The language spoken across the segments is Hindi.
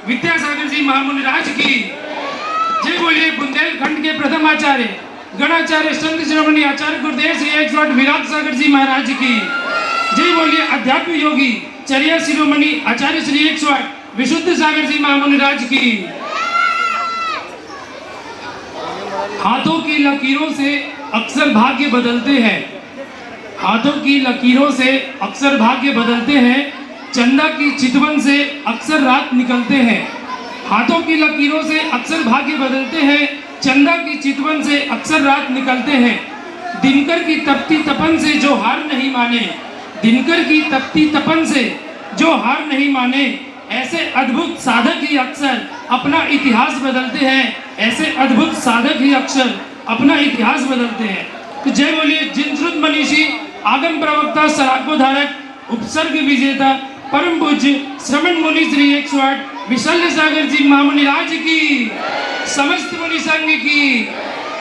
विद्यासागर जी महामुनिराज की जय बोलिए। बुंदेलखंड के प्रथम आचार्य गणाचार्य संत शिरोमणि आचार्य गुरुदेव श्री 108 विराट सागर जी महाराज की जय बोलिए। अध्यात्म योगी चर्या शिरोमणि आचार्य श्री 108 विशुद्ध सागर जी महामुनिराज की। हाथों की लकीरों से अक्सर भाग्य बदलते हैं, हाथों की लकीरों से अक्सर भाग्य बदलते हैं, चंदा की चितवन से अक्सर रात निकलते हैं। हाथों की लकीरों से अक्सर भाग्य बदलते हैं, चंदा की चितवन से अक्सर रात निकलते हैं। दिनकर की तपती तपन से जो हार नहीं माने, दिनकर की तपती तपन से जो हार नहीं माने, ऐसे अद्भुत साधक ही अक्सर अपना इतिहास बदलते हैं, ऐसे अद्भुत साधक ही अक्सर अपना इतिहास बदलते हैं। तो जय बोलिए। जिनश्रुत मनीषी आगम प्रवक्ता सराकोधारक उपसर्ग विजेता परम पूज्य श्रमण मुनि श्री 108 विशल्य सागर जी महामुनिराज की, समस्त मुनि संघ की,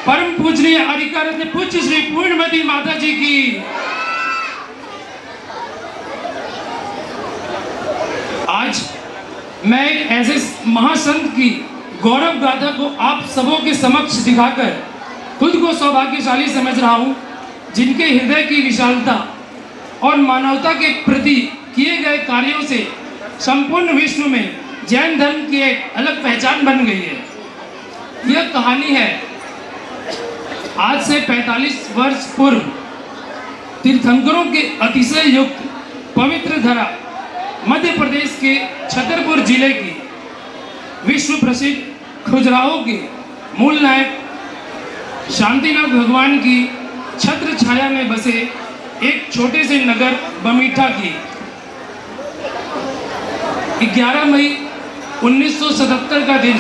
परम पूजनीय अधिकारत पूज्य श्री पूर्णमती माता जी की। आज मैं एक ऐसे महासंत की गौरव गाथा को आप सबों के समक्ष दिखाकर खुद को सौभाग्यशाली समझ रहा हूँ, जिनके हृदय की विशालता और मानवता के प्रति किए गए कार्यों से संपूर्ण विश्व में जैन धर्म की एक अलग पहचान बन गई है। यह कहानी है आज से 45 वर्ष पूर्व तीर्थंकरों के अतिशय युक्त पवित्र धरा मध्य प्रदेश के छतरपुर जिले की विश्व प्रसिद्ध खजुराहो के मूल नायक शांतिनाथ भगवान की छत्र छाया में बसे एक छोटे से नगर बमीठा की 11 मई 1977 का दिन,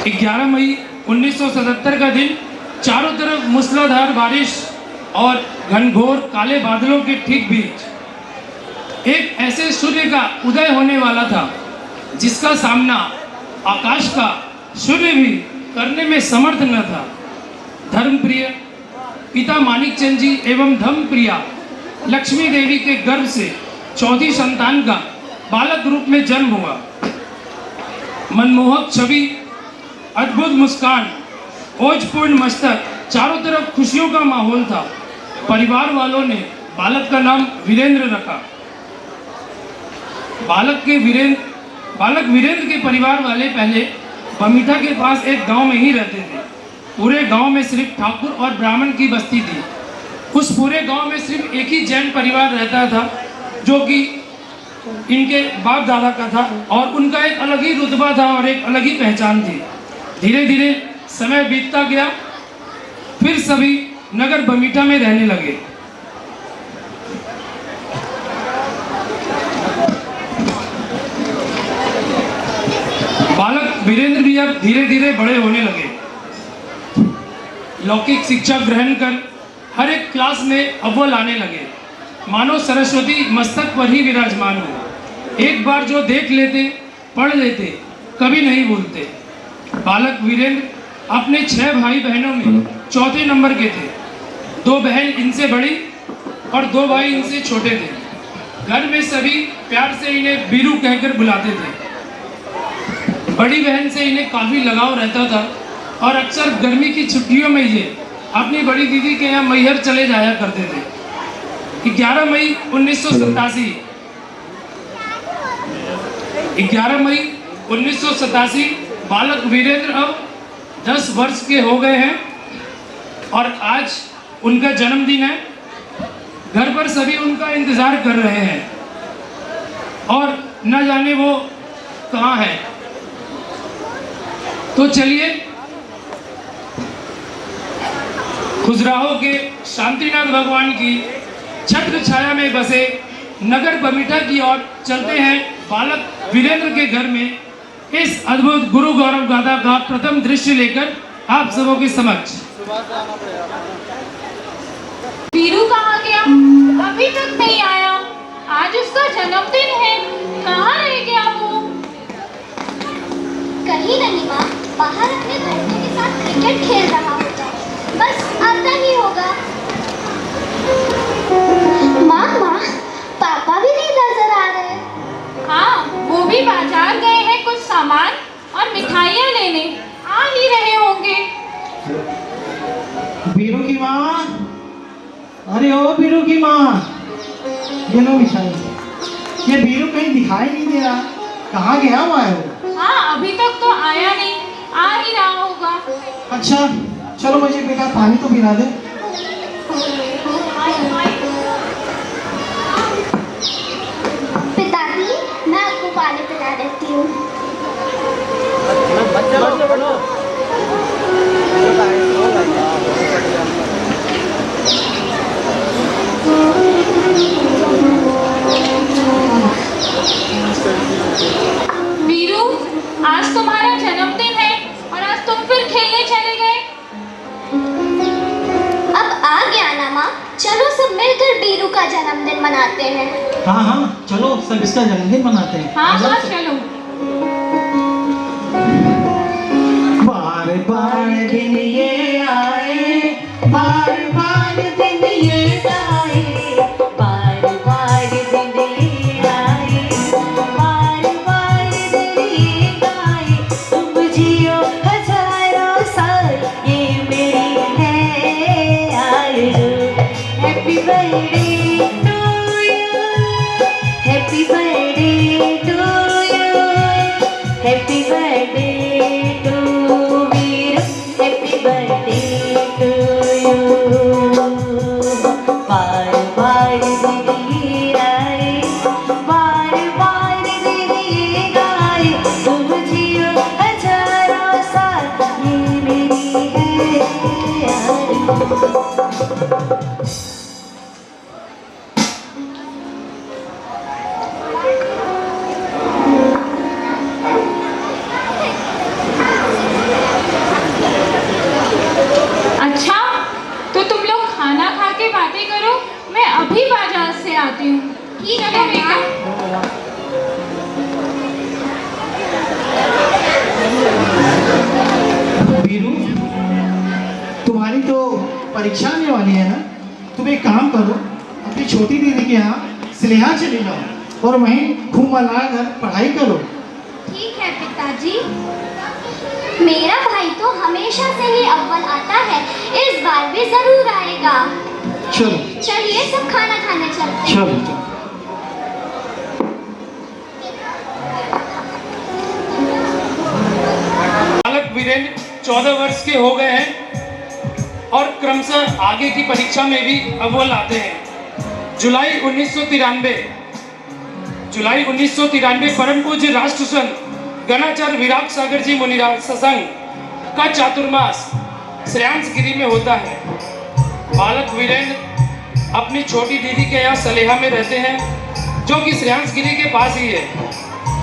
11 मई 1977 का दिन चारों तरफ मूसलाधार बारिश और घनघोर काले बादलों के ठीक बीच एक ऐसे सूर्य का उदय होने वाला था जिसका सामना आकाश का सूर्य भी करने में समर्थ न था। धर्मप्रिय पिता मानिकचंद जी एवं धर्मप्रिया लक्ष्मी देवी के गर्भ से चौथी संतान का बालक रूप में जन्म हुआ। मनमोहक छवि, अद्भुत मुस्कान, ओजपूर्ण मस्तक, चारों तरफ खुशियों का माहौल था। परिवार वालों ने बालक का नाम वीरेंद्र रखा। बालक वीरेंद्र के परिवार वाले पहले बमीठा के पास एक गांव में ही रहते थे। पूरे गांव में सिर्फ ठाकुर और ब्राह्मण की बस्ती थी। उस पूरे गांव में सिर्फ एक ही जैन परिवार रहता था जो कि इनके बाप दादा का था, और उनका एक अलग ही रुतबा था और एक अलग ही पहचान थी। धीरे धीरे समय बीतता गया, फिर सभी नगर बमीठा में रहने लगे। बालक वीरेंद्र भी अब धीरे धीरे बड़े होने लगे। लौकिक शिक्षा ग्रहण कर हर एक क्लास में अव्वल आने लगे, मानो सरस्वती मस्तक पर ही विराजमान हो। एक बार जो देख लेते, पढ़ लेते, कभी नहीं भूलते। बालक वीरेंद्र अपने 6 भाई बहनों में चौथे नंबर के थे। 2 बहन इनसे बड़ी और 2 भाई इनसे छोटे थे। घर में सभी प्यार से इन्हें बीरू कहकर बुलाते थे। बड़ी बहन से इन्हें काफ़ी लगाव रहता था और अक्सर गर्मी की छुट्टियों में ये अपनी बड़ी दीदी के यहाँ मैहर चले जाया करते थे। 11 मई 1987 बालक वीरेंद्र अब 10 वर्ष के हो गए हैं और आज उनका जन्मदिन है। घर पर सभी उनका इंतज़ार कर रहे हैं और न जाने वो कहाँ है। तो चलिए खजुराहो के शांतिनाथ भगवान की छत्र छाया में बसे नगर बमीठा की ओर चलते हैं। बालक वीरेंद्र के घर में इस अद्भुत गुरु गौरव गाथा का प्रथम दृश्य लेकर आप सबों के समक्ष। वीरू कहाँ गया? अभी तक नहीं आया। आज उसका जन्मदिन है, कहाँ रह गया वो? कहीं नहीं माँ, बाहर अपने दोस्तों के साथ क्रिकेट खेल रहा होगा। बस आता ही होगा। माँ, पापा भी नहीं नजर आ रहे। हाँ, वो भी बाजार सामान और मिठाइयाँ लेने आ ही रहे होंगे। बीरू की माँ, अरे ओ बीरू की माँ, ये लो मिठाई। ये बीरू कहीं दिखाई नहीं दे रहा, कहाँ गया हुआ है वो? हाँ, अभी तक तो आया नहीं, आ ही रहा होगा। अच्छा चलो मुझे बेटा पानी तो पिला दे। पिताजी, मैं आपको पानी पिला देती हूँ। वीरू, आज तुम्हारा जन्मदिन है और आज तुम फिर खेलने चले गए। अब आ गया ना माँ, चलो सब मिलकर बीरू का जन्मदिन मनाते हैं। हाँ हाँ चलो सब इसका जन्मदिन मनाते हैं। हाँ आजाओ हाँ सब। चलो। बार बार दिन ये आए, बार बार दिन ये आए, बार बार दिन ये आए, बार बार दिन ये आए, तुम जियो हजारों साल, ये मेरी है आरज़ू। Happy birthday to you, happy birthday to you, happy birthday to Veeru, happy birthday to you. बार बार दिन ये आए, बार बार दिन ये आए, तुम जियो हजारों साल, ये मेरी है आरज़ू। अच्छा, तो तुम लोग खाना खा के बातें करो, मैं अभी बाजार से आती हूँ। ठीक है, चलो बेटा। बीरू, तुम्हारी तो परीक्षा आने वाली है ना, तुम एक काम करो, अपनी छोटी दीदी के यहाँ स्नेहा चले जाओ और वहीं खूब मना कर पढ़ाई करो। ठीक है पिताजी। मेरा भाई तो हमेशा से ही अव्वल आता है, इस बार भी जरूर आएगा। चलो चलिए सब खाना खाने चलते हैं। चलो। बालक वीरेंद्र 14 वर्ष के हो गए हैं और क्रमशः आगे की परीक्षा में भी अव्वल आते हैं। जुलाई 1993 परम पूज्य राष्ट्र संत गणाचार्य विराट सागर जी मुनिराज सत्संग का चातुर्मास श्रेयांश गिरी में होता है। बालक वीरेंद्र अपनी छोटी दीदी के यहाँ सलेहा में रहते हैं, जो कि श्रेयांश गिरी के पास ही है,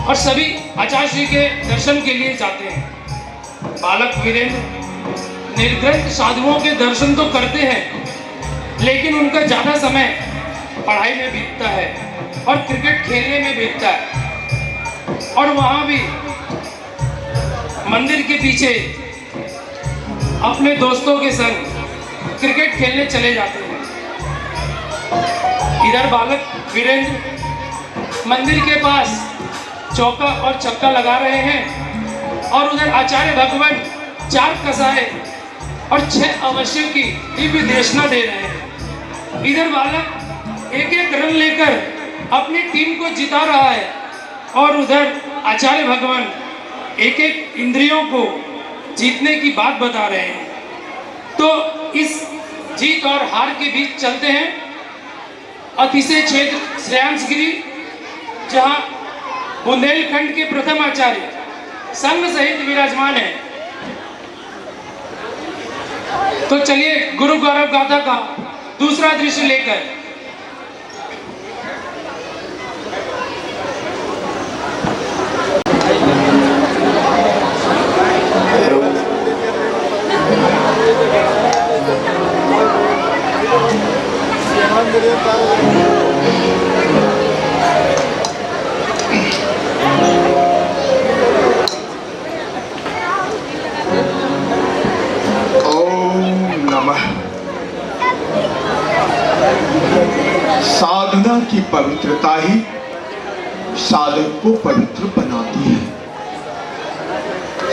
और सभी आचार्य श्री के दर्शन के लिए जाते हैं। बालक वीरेंद्र निर्ग्रंथ साधुओं के दर्शन तो करते हैं, लेकिन उनका ज़्यादा समय पढ़ाई में बीतता है और क्रिकेट खेलने में बीतता है, और वहाँ भी मंदिर के पीछे अपने दोस्तों के संग क्रिकेट खेलने चले जाते हैं। इधर बालक वीरेंद्र मंदिर के पास चौका और छक्का लगा रहे हैं, और उधर आचार्य भगवान 4 कसाए और 6 अवश्य की दिव्य देशना दे रहे हैं। इधर बालक एक एक रन लेकर अपनी टीम को जिता रहा है, और उधर आचार्य भगवान एक एक इंद्रियों को जीतने की बात बता रहे हैं। तो इस जीत और हार के बीच चलते हैं अतिशय क्षेत्र श्रेयांश गिरी, जहाँ बुंदेलखंड के प्रथम आचार्य संघ सहित विराजमान है। तो चलिए गुरु गौरव गाथा का दूसरा दृश्य लेकर साधना की पवित्रता ही साधक को पवित्र बनाती है।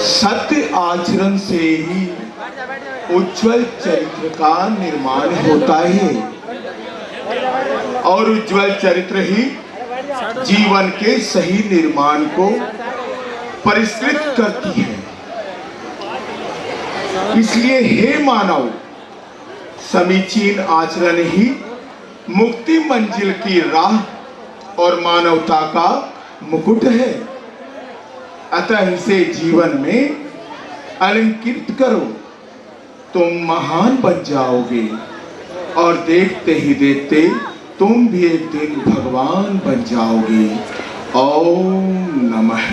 सत्य आचरण से ही उज्जवल चरित्र का निर्माण होता है और उज्जवल चरित्र ही जीवन के सही निर्माण को परिष्कृत करती है। इसलिए हे मानव, समीचीन आचरण ही मुक्ति मंजिल की राह और मानवता का मुकुट है। अतः इसे जीवन में अलंकृत करो, तुम महान बन जाओगे और देखते ही देखते तुम भी एक दिन भगवान बन जाओगे। ओम नमः।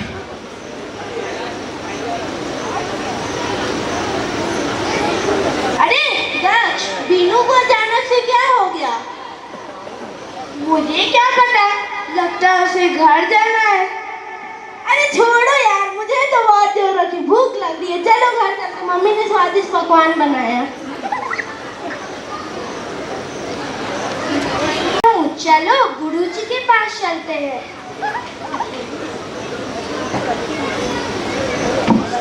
अरे दक्ष, बीनू को अचानक से क्या हो गया? मुझे क्या पता, लगता है उसे घर जाना है। अरे छोड़ो यार, मुझे तो बहुत जोर की भूख लग रही है। चलो घर चलते, मम्मी ने स्वादिष्ट पकवान बनाया। चलो गुरुजी के पास चलते हैं।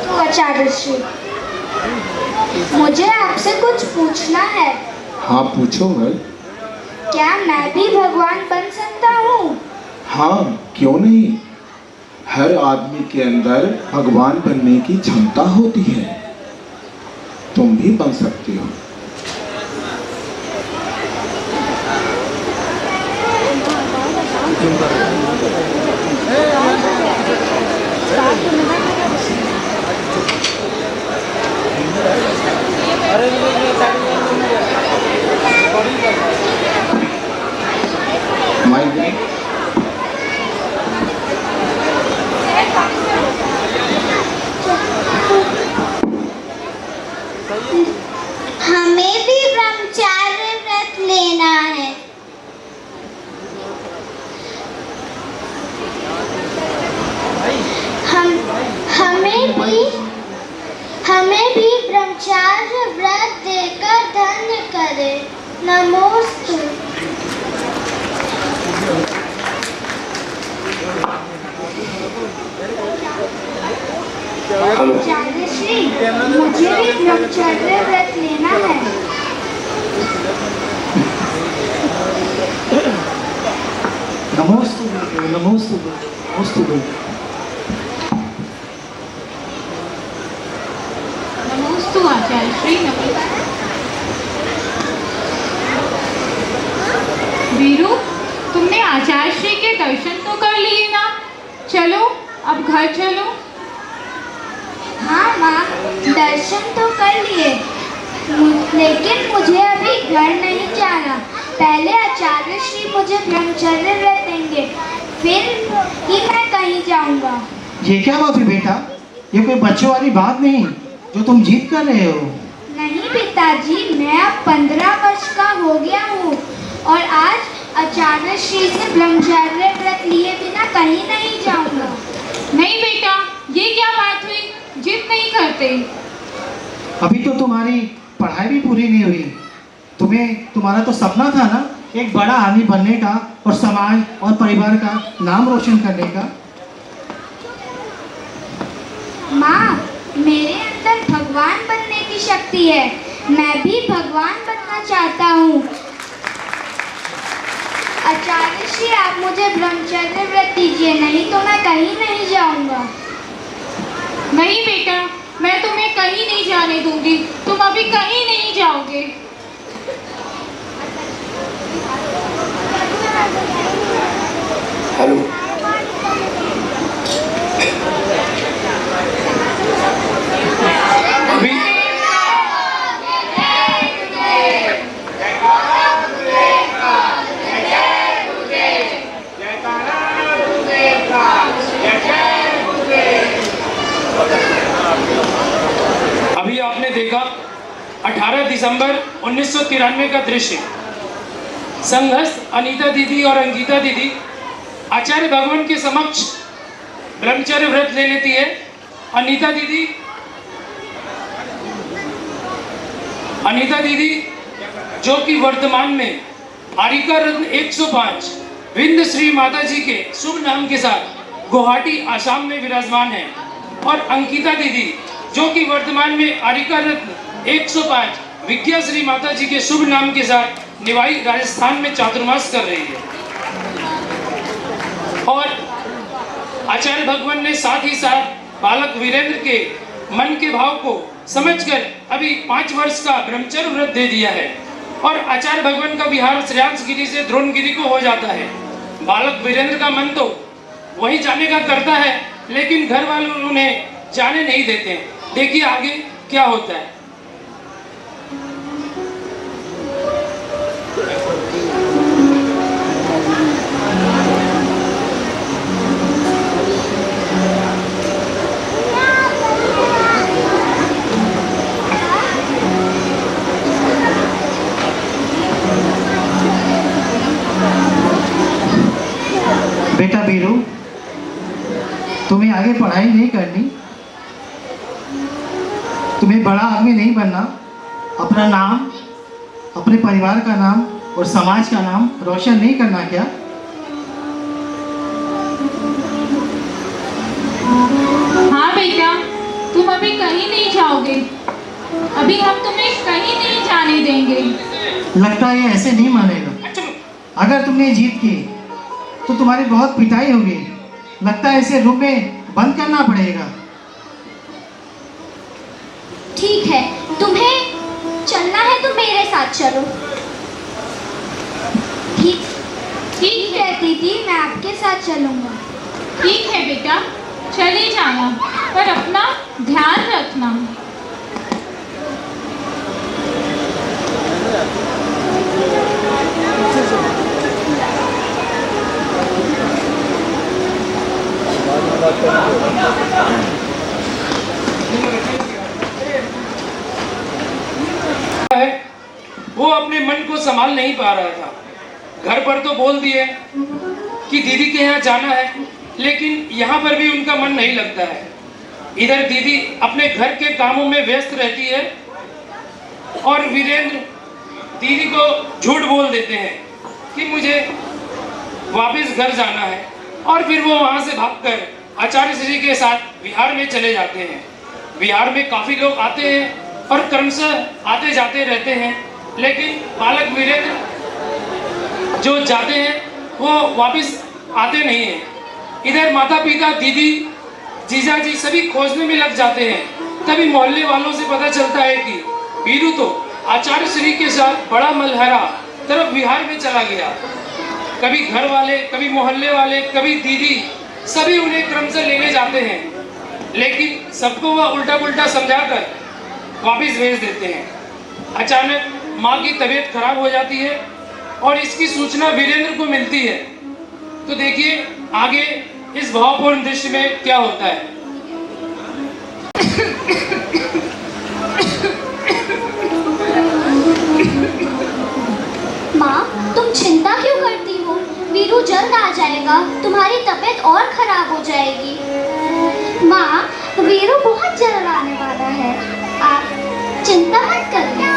तो आचार्य श्री, मुझे आपसे कुछ पूछना है। हाँ पूछो भाई। क्या मैं भी भगवान बन सकता हूँ? हाँ, क्यों नहीं। हर आदमी के अंदर भगवान बनने की क्षमता होती है। तुम भी बन सकते हो। हमें भी ब्रह्मचर्य व्रत लेना है। हमें भी ब्रह्मचर्य व्रत देकर धन्य करे। नमोस्तु। आचार्य श्री, मुझे भी ब्रह्मचर्य व्रत लेना है। नमोस्तु नमोस्तु नमोस्तु। नमोस्तु आचार्य श्री। वीरू, तुमने आचार्य श्री के दर्शन तो कर लिए ना? चलो अब घर चलो। हाँ माँ, दर्शन तो कर लिए, लेकिन मुझे अभी घर नहीं जाना। पहले आचार्य श्री मुझे ब्रह्मचर्य व्रत देंगे, फिर ही मैं कहीं जाऊंगा। ये क्या बात है बेटा? ये कोई बच्चों वाली बात नहीं जो तुम जिद कर रहे हो। नहीं पिताजी, मैं अब 15 वर्ष का हो गया हूँ और आज आचार्य श्री से ब्रह्मचर्य व्रत लिए बिना कहीं नहीं जाऊंगा। नहीं बेटा, ये क्या बात हुई? जिद नहीं करते। अभी तो तुम्हारी पढ़ाई भी पूरी नहीं हुई। तुम्हारा तो सपना था ना एक बड़ा आदमी बनने का और समाज और परिवार का नाम रोशन करने का। माँ, मेरे अंदर भगवान बनने की शक्ति है। मैं भी भगवान बनना चाहता हूँ। आचार्य श्री, आप मुझे ब्रह्मचर्य व्रत दीजिए, नहीं तो मैं कहीं नहीं जाऊंगा। नहीं बेटा, मैं तुम्हें कहीं नहीं जाने दूंगी। तुम अभी कहीं नहीं जाओगे। हेलो। अभी अभी आपने देखा 18 दिसंबर 1993 का दृश्य। संघर्ष अनीता दीदी और अंकिता दीदी आचार्य भगवान के समक्ष ब्रह्मचर्य व्रत ले लेती है। अनीता दीदी जो कि वर्तमान में आरिका रत्न 105 विंध्य श्री माता जी के शुभ नाम के साथ गुवाहाटी आसाम में विराजमान है। और अंकिता दीदी, जो कि वर्तमान में आरिका रत्न 105 विद्याश्री माता जी के शुभ नाम के साथ निवाई राजस्थान में चातुर्मास कर रही है। और आचार्य भगवान ने साथ ही साथ बालक वीरेंद्र के मन के भाव को समझकर अभी 5 वर्ष का ब्रह्मचर्य व्रत दे दिया है। और आचार्य भगवान का विहार श्रेयांश गिरी से द्रोणगिरी को हो जाता है। बालक वीरेंद्र का मन तो वही जाने का करता है, लेकिन घर वाले उन्हें जाने नहीं देते। देखिए आगे क्या होता है। बेटा बीरू, तुम्हें आगे पढ़ाई नहीं करनी, तुम्हें बड़ा आदमी नहीं बनना, अपना नाम, अपने परिवार का नाम और समाज का नाम रोशन नहीं करना क्या? हाँ बेटा, तुम अभी कहीं नहीं जाओगे। अभी हम तुम्हें कहीं नहीं जाने देंगे। लगता है ये ऐसे नहीं मानेगा। अगर तुमने जीत की तो तुम्हारी बहुत पिटाई होगी। लगता है इसे रूम में बंद करना पड़ेगा। ठीक है, तुम्हें चलना है तो मेरे साथ चलो। ठीक है दीदी, मैं आपके साथ चलूँगा। ठीक है बेटा, चले जाना, पर अपना ध्यान रखना। वो अपने मन को संभाल नहीं पा रहा था। घर पर तो बोल दिए कि दीदी के यहाँ जाना है, लेकिन यहाँ पर भी उनका मन नहीं लगता है। इधर दीदी अपने घर के कामों में व्यस्त रहती है और वीरेंद्र दीदी को झूठ बोल देते हैं कि मुझे वापस घर जाना है, और फिर वो वहाँ से भागकर आचार्य श्री के साथ विहार में चले जाते हैं। विहार में काफ़ी लोग आते हैं और क्रमशः आते जाते रहते हैं, लेकिन बालक वीरेंद्र जो जाते हैं वो वापस आते नहीं हैं। इधर माता पिता, दीदी, जीजा जी सभी खोजने में लग जाते हैं। तभी मोहल्ले वालों से पता चलता है कि वीरू तो आचार्य श्री के साथ बड़ा मलहरा तरफ विहार में चला गया। कभी घर वाले, कभी मोहल्ले वाले, कभी दीदी, सभी उन्हें क्रमशः लेने जाते हैं, लेकिन सबको वह उल्टा पुल्टा समझाकर वापस भेज देते हैं। अचानक माँ की तबीयत खराब हो जाती है और इसकी सूचना वीरेंद्र को मिलती है। तो देखिए आगे इस भावपूर्ण दृश्य में क्या होता है। माँ, तुम चिंता क्यों करती हो? वीरू जल्द आ जाएगा, तुम्हारी तबीयत और खराब हो जाएगी। माँ, वीरू बहुत जल्द आने वाला है, आप चिंता मत करिए।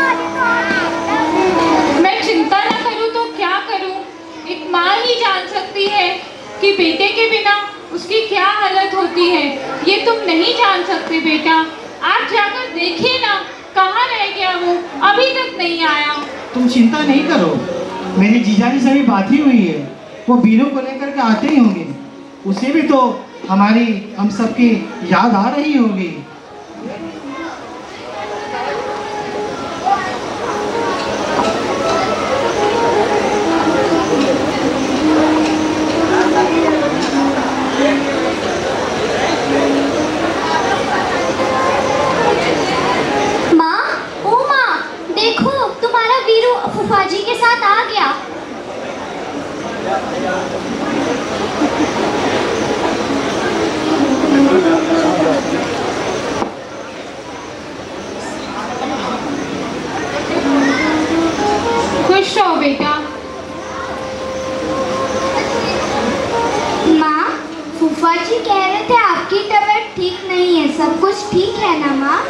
मैं चिंता न करूं तो क्या करूं? एक माँ ही जान सकती है कि बेटे के बिना उसकी क्या हालत होती है। ये तुम नहीं जान सकते बेटा। आप जाकर देखिए ना, कहाँ रह गया वो, अभी तक नहीं आया। तुम चिंता नहीं करो, मेरी जीजाजी से भी बात ही हुई है। वो वीरू को लेकर के आते ही होंगे। उसे भी तो हम सबकी याद आ रही होगी। माँ, ओ माँ, देखो तुम्हारा वीरू फूफा जी के साथ आ गया। खुश रहो बेटा। माँ, फूफा जी कह रहे थे आपकी तबीयत ठीक नहीं है, सब कुछ ठीक है ना माँ?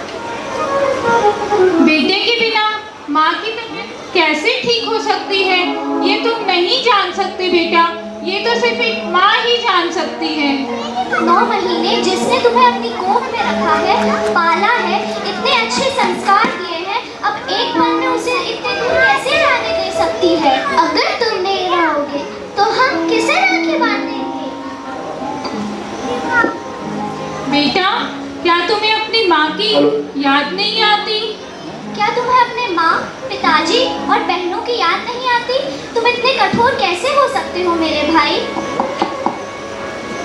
बेटे के बिना माँ की तबीयत कैसे ठीक हो सकती है, ये तुम नहीं जान सकते बेटा। ये तो सिर्फ एक माँ ही जान सकती है। 9 महीने जिसने तुम्हें अपनी गोद में रखा है, पाला है, इतने अच्छे संस्कार दिए हैं, अब एक पल में उसे इतने दूर कैसे जाने दे सकती है? अगर तुम नहीं रहोगे तो हम किसे राखी बांधेंगे? बेटा, क्या तुम्हें अपनी माँ की याद नहीं आती? क्या तुम्हें अपने माँ, पिताजी और बहनों की याद नहीं आती? तुम इतने कठोर कैसे हो सकते हो मेरे भाई?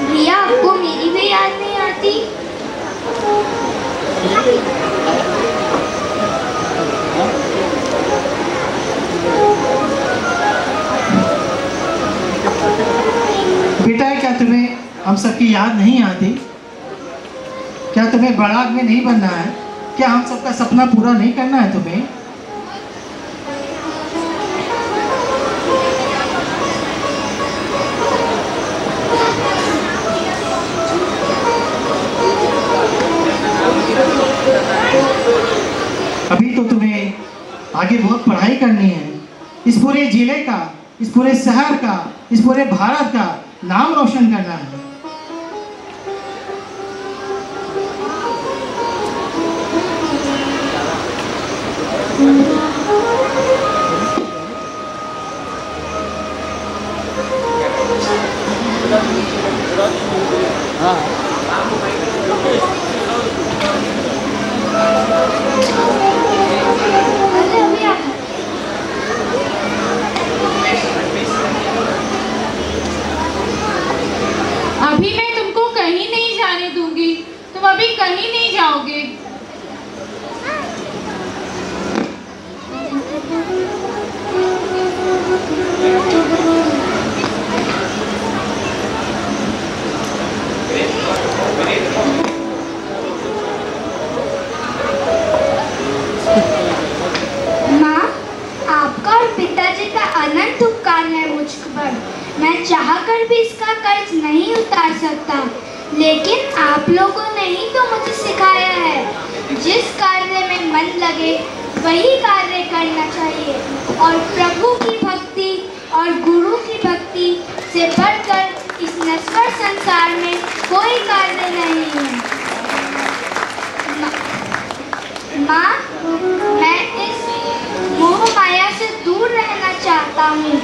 भैया, आपको मेरी भी याद नहीं आती? बेटा, क्या तुम्हें हम सबकी याद नहीं आती? क्या तुम्हें बड़ा आदमी नहीं बनना है? क्या हम सबका सपना पूरा नहीं करना है तुम्हें? अभी तो तुम्हें आगे बहुत पढ़ाई करनी है। इस पूरे जिले का, इस पूरे शहर का, इस पूरे भारत का नाम रोशन करना है। अभी मैं तुमको कहीं नहीं जाने दूंगी। तुम अभी कहीं नहीं जाओगे। माँ, आपका और पिताजी का अनंत उपकार है मुझ पर। मैं चाहकर भी इसका कर्ज नहीं उतार सकता, लेकिन आप लोगों ने ही तो मुझे सिखाया है, जिस कार्य में मन लगे वही कार्य करना चाहिए, और प्रभु की भक्ति और गुरु की भक्ति से बढ़कर इस नश्वर संसार में कोई कार्य नहीं है। माँ, मैं इस मोह माया से दूर रहना चाहता हूँ।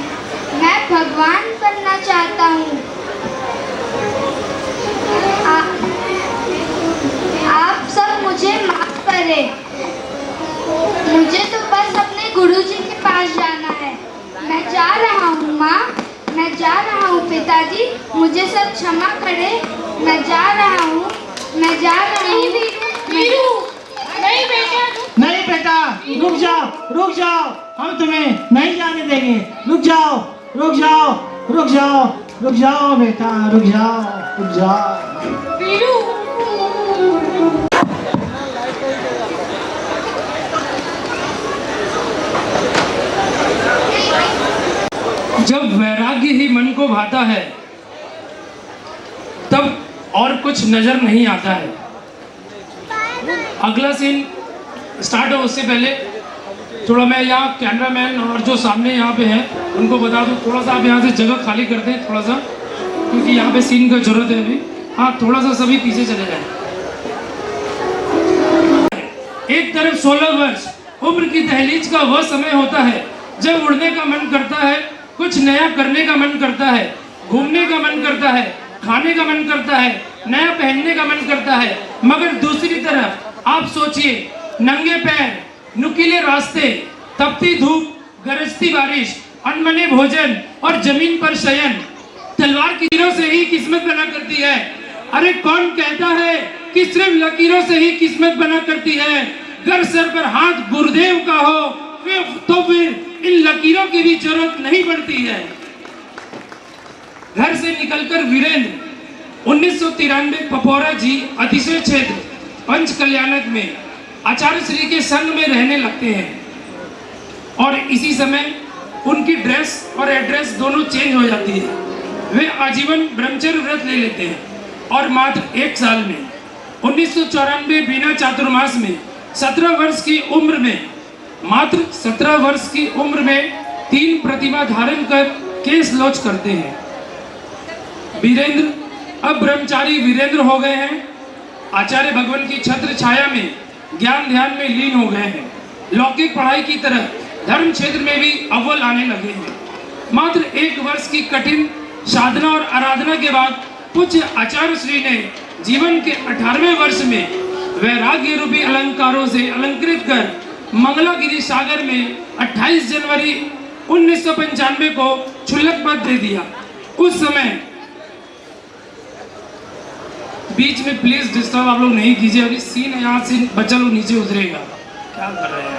मैं भगवान बनना चाहता हूँ। आप सब मुझे माफ करें। मुझे तो बस अपने गुरुजी के पास जाना है। मैं जा रहा हूँ माँ, मैं जा रहा हूँ पिताजी, मुझे सब क्षमा करें। मैं जा रहा हूँ, मैं जा रहा हूँ। वीरू, नहीं बेटा, नहीं बेटा, रुक जाओ, रुक जाओ, हम तुम्हें नहीं जाने देंगे। रुक जाओ, रुक जाओ, रुक जाओ, रुक जाओ बेटा, रुक जाओ, रुक जाओ। वीरू। जब वैराग्य ही मन को भाता है, तब और कुछ नजर नहीं आता है। अगला सीन स्टार्ट हो उससे पहले थोड़ा मैं यहाँ कैमरामैन और जो सामने यहाँ पे हैं उनको बता दूँ, थोड़ा सा आप यहाँ से जगह खाली कर दें थोड़ा सा, क्योंकि यहाँ पे सीन का जरूरत है अभी। हाँ, थोड़ा सा सभी पीछे चले जाएं। एक तरफ 16 वर्ष उम्र की दहलीज का वह समय होता है जब उड़ने का मन करता है, कुछ नया करने का मन करता है, घूमने का मन करता है, खाने का मन करता है, नया पहनने का मन करता है। मगर दूसरी तरफ आप सोचिए, नंगे पैर, नुकीले रास्ते, तपती धूप, गरजती बारिश, अनमने भोजन और जमीन पर शयन, तलवार की तीरों से ही किस्मत बना करती है। अरे कौन कहता है कि सिर्फ लकीरों से ही किस्मत बना करती है? घर सर पर हाथ गुरुदेव का हो तो फिर इन लकीरों की भी जरूरत नहीं पड़ती है। घर से निकलकर वीरेंद्र 1993 पपौरा जी अतिशय क्षेत्र पंच कल्याणक में आचार्य श्री के संग में रहने लगते हैं, और इसी समय उनकी ड्रेस और एड्रेस दोनों चेंज हो जाती है। वे आजीवन ब्रह्मचर्य व्रत ले लेते हैं और मात्र 1 साल में 1994 बिना चातुर्मास में 17 वर्ष की उम्र में, मात्र 17 वर्ष की उम्र में 3 प्रतिमा धारण कर केस लॉन्च करते हैं। वीरेंद्र अब ब्रह्मचारी वीरेंद्र हो गए हैं। आचार्य भगवान की छत्र छाया में ज्ञान ध्यान में लीन हो गए हैं। लौकिक पढ़ाई की तरह धर्म क्षेत्र में भी अव्वल आने लगे हैं। मात्र 1 वर्ष की कठिन साधना और आराधना के बाद पूज्य आचार्य श्री ने जीवन के 18वें वर्ष में वैराग्य रूपी अलंकारों से अलंकृत कर मंगलागिरी सागर में 28 जनवरी 1995 को क्षुल्लक पद दे दिया। उस समय बीच में प्लीज डिस्टर्ब आप लोग नहीं कीजिए, अभी सीन है यहाँ से बच्चा लोग नीचे उतरेगा। क्या कर रहे हैं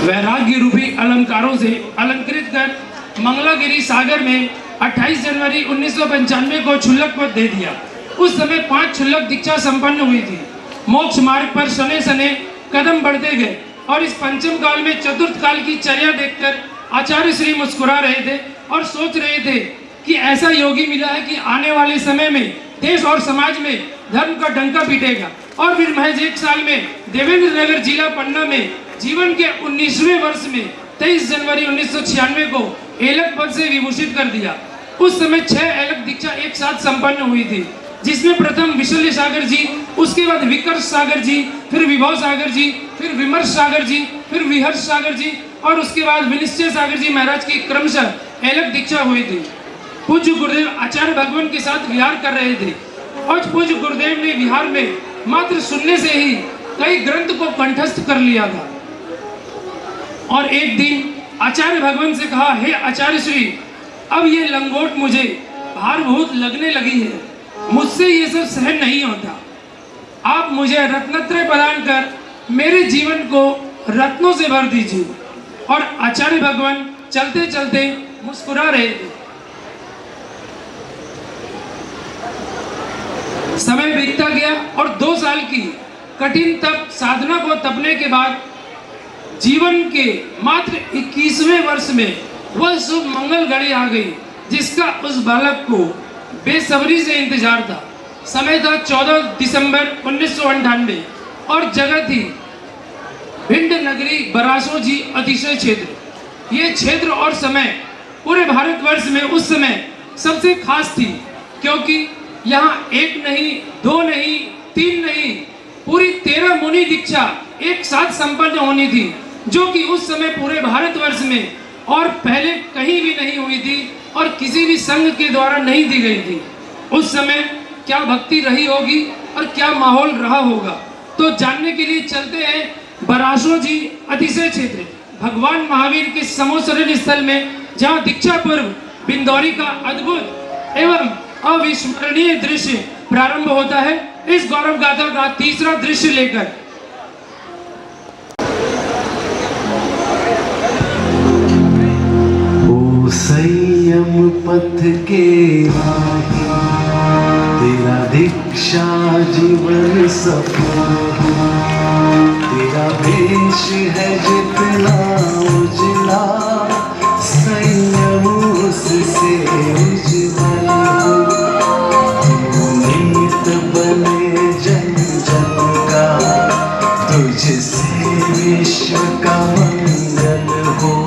वैराग्य रूपी अलंकारों से अलंकृत कर मंगलागिरी सागर में 28 जनवरी 1995 को क्षुल्लक पद दे दिया। उस समय 5 क्षुल्लक दीक्षा संपन्न हुई थी। मोक्ष मार्ग पर शने शने कदम बढ़ते गए और इस पंचम काल में चतुर्थ काल की चर्या देखकर आचार्य श्री मुस्कुरा रहे थे और सोच रहे थे कि ऐसा योगी मिला है कि आने वाले समय में देश और समाज में धर्म का डंका पीटेगा। और फिर महज 1 साल में देवेंद्र नगर जिला पन्ना में जीवन के 19वें वर्ष में 23 जनवरी 1996 को एलक पद से विभूषित कर दिया। उस समय 6 एलक दीक्षा एक साथ संपन्न हुई थी, जिसमें प्रथम विशल्य सागर जी, उसके बाद विकर्ष सागर जी, फिर विभव सागर जी, फिर विमर्श सागर जी, फिर विहर्ष सागर जी और उसके बाद विनिश्चय सागर जी महाराज की क्रमशः एलक दीक्षा हुई थी। पूज्य गुरुदेव आचार्य भगवान के साथ विहार कर रहे थे और पूज्य गुरुदेव ने विहार में मात्र सुनने से ही कई ग्रंथ को कंठस्थ कर लिया था। और एक दिन आचार्य भगवान से कहा, हे आचार्य श्री, अब ये लंगोट मुझे भारभूत लगने लगी है, मुझसे ये सब सहन नहीं होता। आप मुझे रत्नत्रय प्रदान कर मेरे जीवन को रत्नों से भर दीजिए। और आचार्य भगवान चलते चलते मुस्कुरा रहे थे। समय बीतता गया और 2 साल की कठिन तप साधना को तपने के बाद जीवन के मात्र 21वें वर्ष में वह शुभ मंगल घड़ी आ गई जिसका उस बालक को बेसब्री से इंतजार था। समय था 14 दिसंबर 1998 और जगह थी भिंड नगरी बरासोजी अतिशय क्षेत्र। ये क्षेत्र और समय पूरे भारतवर्ष में उस समय सबसे खास थी, क्योंकि यहाँ 1 नहीं, 2 नहीं, 3 नहीं, पूरी 13 मुनि दीक्षा एक साथ संपन्न होनी थी, जो कि उस समय पूरे भारतवर्ष में और पहले कहीं भी नहीं हुई थी और किसी भी संघ के द्वारा नहीं दी गई थी। उस समय क्या भक्ति रही होगी और क्या माहौल रहा होगा, तो जानने के लिए चलते हैं बरासोजी अतिशय क्षेत्र, भगवान महावीर के समोसरण स्थल में, जहाँ दीक्षा पर्व बिंदौरी का अद्भुत एवं अविस्मरणीय दृश्य प्रारंभ होता है। इस गौरव गाथा का तीसरा दृश्य लेकर संयम पथ के राही, तेरा दीक्षा जीवन सफल हो। तेरा वेश है जितना उजला, संयम उससे उज्जवल हो। तू नीत बने जन जन का, तुझसे विश्व का मंगल हो।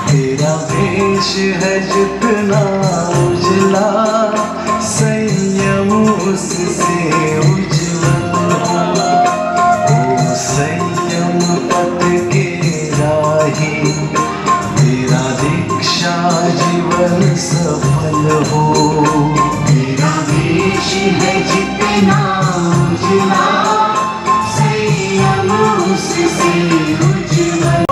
तेरा वेश है जितना उजला, संयम उससे उज्जवल हो। ओ संयम पथ के राही, तेरा दीक्षा जीवन सफल हो। तेरा वेश है जितना उजला, संयम उससे उज्जवल।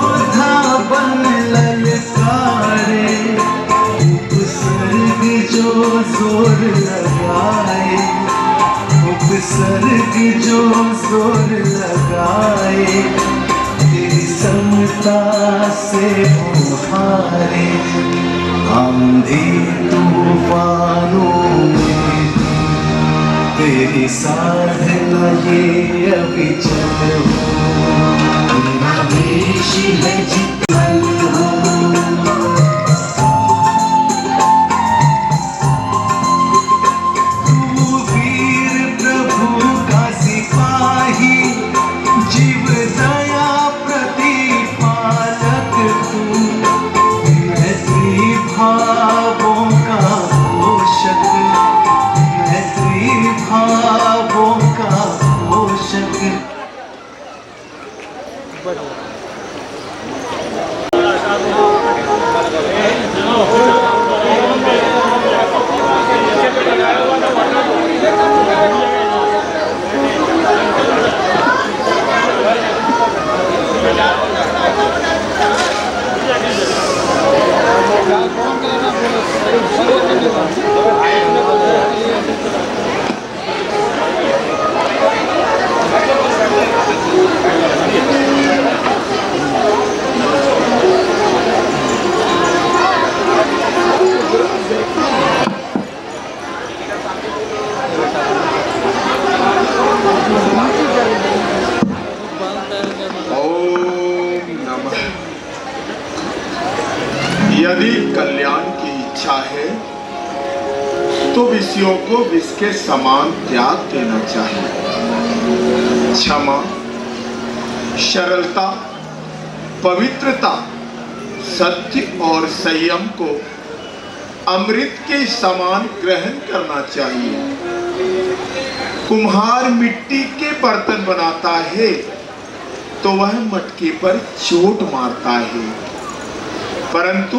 जोर लगाए, उपसर्ग जो जोर लगाए, तेरी समता से उहारे। आंधी तूफानों में तेरी साधना ये अविचल हो। तेरा वेश है जितना हो, यदि कल्याण की इच्छा है तो विषयों को विष के समान त्याग देना चाहिए। क्षमा, सरलता, पवित्रता, सत्य और संयम को अमृत के समान ग्रहण करना चाहिए। कुम्हार मिट्टी के बर्तन बनाता है तो वह मटके पर चोट मारता है, परंतु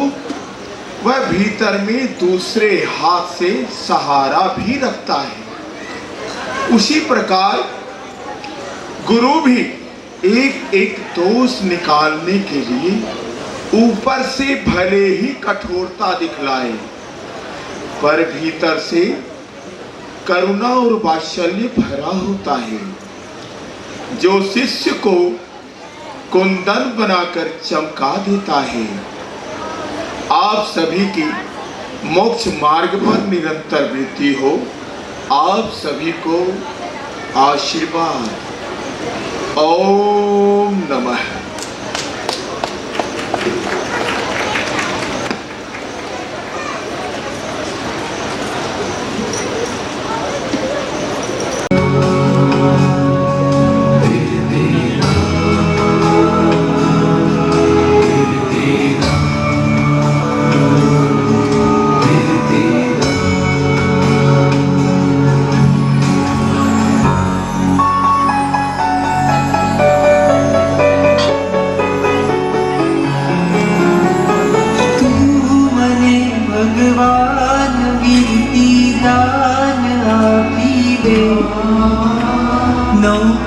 वह भीतर में दूसरे हाथ से सहारा भी रखता है। उसी प्रकार गुरु भी एक एक दोष निकालने के लिए ऊपर से भले ही कठोरता दिखलाए, पर भीतर से करुणा और वात्सल्य भरा होता है। जो शिष्य को कुंदन बनाकर चमका देता है। आप सभी की मोक्ष मार्ग पर निरंतर वृद्धि हो। आप सभी को आशीर्वाद। ओम नमः।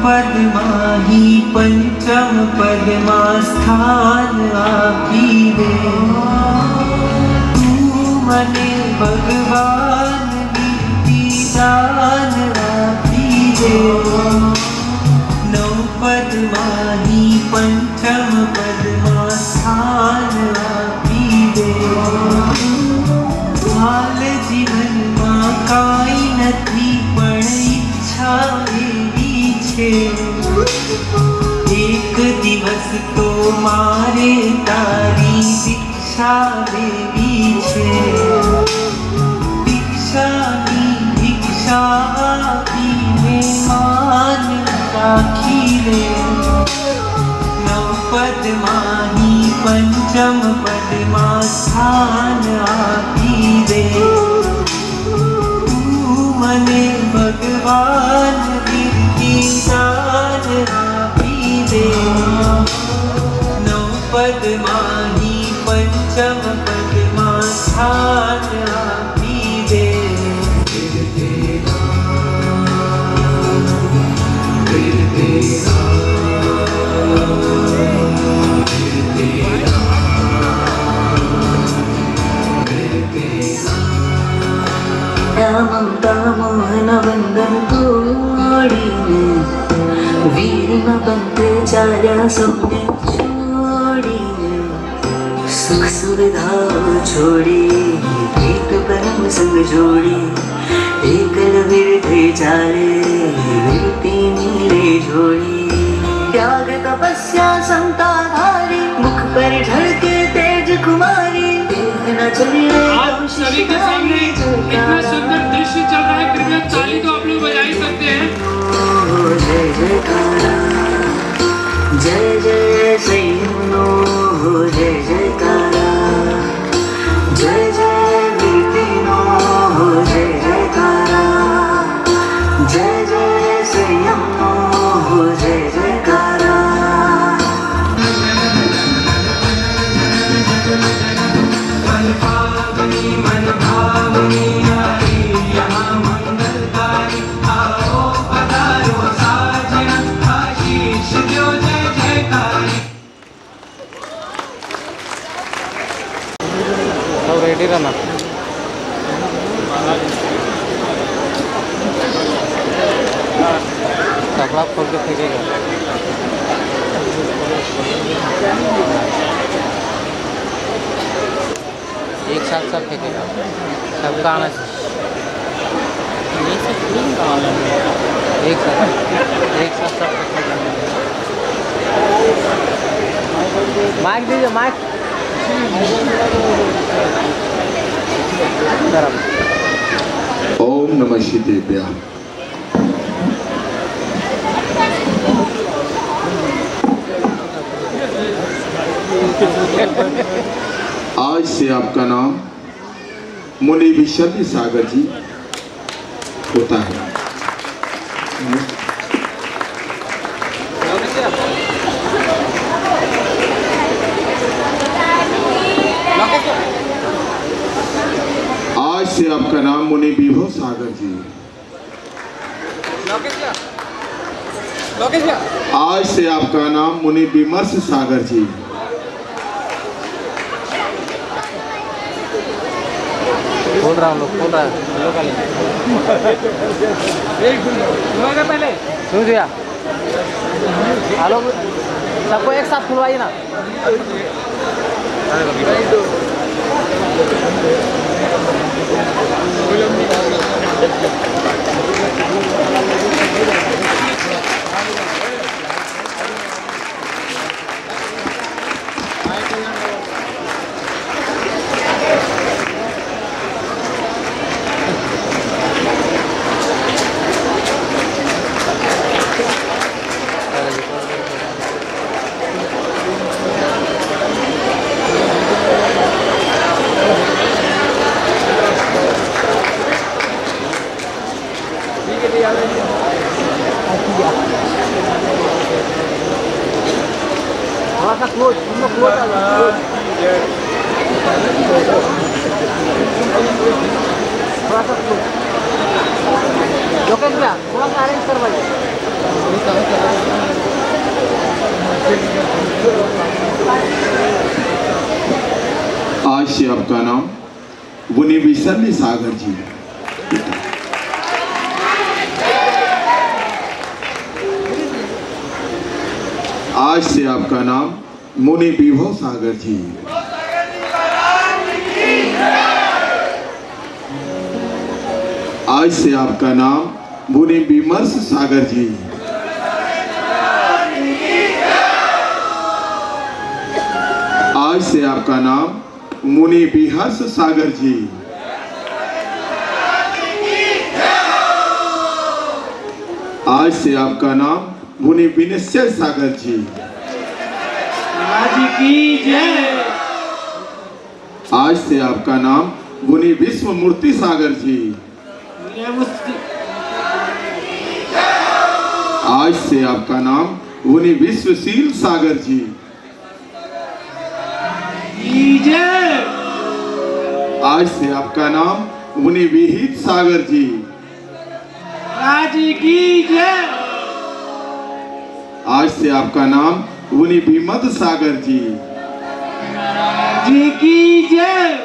पद्माही पंचम पद्मा स्थान आपी दे। तू मने भगवान नीति दान आपी दे। नौ पद्माही पंचम पद्मा स्थान आपी दे। हाल जीवन मां काई नथी पण इच्छा एक दिवस तो मारे तारी दीक्षा देवी छे। दीक्षा आपीने मान राखी ले। नौ पद्माही पंचम पद्मा स्थान आपी दे। तू मने भगवान दान आपी दे। नौ पद्माही पंचम पद्मा स्थान आपी दे। ममता मोहन बंधन तोड़ीने वीरमा पंथ चाल्या सौने छोड़ीने। सुख सुविधा छोड़ी प्रीत परम संग जोड़ी। एकल विरधे चाले विरती नीले जोड़ी। त्याग तपस्या समता धारी मुख पर झलके तेज कुमारी। देखना चलिए आप सभी के सामने इतना सुंदर दृश्य चल रहा है, कृपया ताली तो आप लोग बजा ही सकते हैं। जय जयकारा जय जय सैनो जय जयकारा। जय जय वीतिनो जय जयकारा। जय जय सैनो जय जयकारा। मन पावनी मन भावनी आई यहाँ मंगलकारी। आओ पधारो साजना आशीष दो जय जयकारी। सब रेडी रहना। कपड़ा खोल के फेंकेगा। एक साथ सब फेंकेगा, सबका आना चाहिए। एक साथ सब फेंकेगा। माइक दीजिए, माइक। ओम नमः शिवाय। आज से आपका नाम मुनि विशल सागर जी होता है। आज से आपका नाम मुनि विभव सागर जी। आज से आपका नाम मुनि विमर्श सागर जी। बोल रहा हूँ, बोल रहा है लोग पहले सुन दिया। हेलो, सबको एक साथ खुलवाइए ना। थोड़ा सा क्लोज, तुम लोग क्लोज आ जाओ। थोड़ा सा क्लोज लोकेश भैया, थोड़ा सा अरेंज करवाइए। आज से आपका नाम मुनि विशल सागर जी। आज से आपका नाम मुनि विभव सागर जी। आज से आपका नाम मुनि विमर्श सागर जी। आज से आपका नाम मुनि विहर्ष सागर जी। आज से आपका नाम मुनि विनिश्चय सागर जी। आज की जय। आज से आपका नाम मुनि विश्व मूर्ति सागर जी। आज से आपका नाम मुनि विश्वशील सागर जी। जय। आज से आपका नाम मुनि विहित सागर जी। आज की जय। आज से आपका नाम मुनि विमद सागर जी। जी की जय।